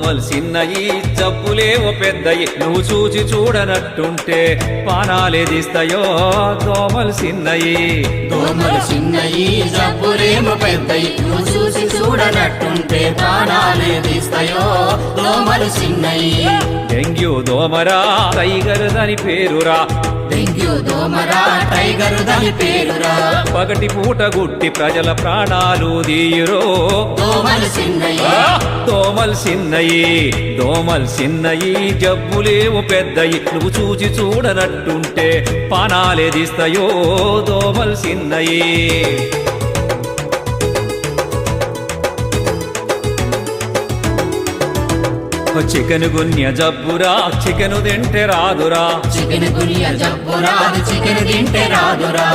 దోమలు చిన్నయి జబ్బులేవో పెద్దయి నువ్వు చూచి చూడనట్టుంటే పానాలేదిస్తాయో దోమలు చిన్నయి దోమలు చిన్నయి జబ్బులేమో పెద్దయి నువ్వు చూసి చూడనట్టుంటే ప్రాణాలేదిస్తాయో దోమలు చిన్నయి డెంగ్యూ దోమరా టైగర్ దాని పేరురా డెంగ్యూ దోమరా టైగర్ దాని పేరురా పగటి పూట గుట్టి ప్రజల ప్రాణాలు దీయురో దోమలు చిన్నయి దోమలు చిన్నయి దోమలు చిన్నయి జబ్బులేవు పెద్దయి నువ్వు చూచి చూడనట్టుంటే పానాలేదిస్తాయో దోమలు చిన్నయి చికెన్ గున్య జబ్బురా చికెను తింటే రాదురా చికెన్ గున్య జబ్బురా చికెన్ తింటే రాదురా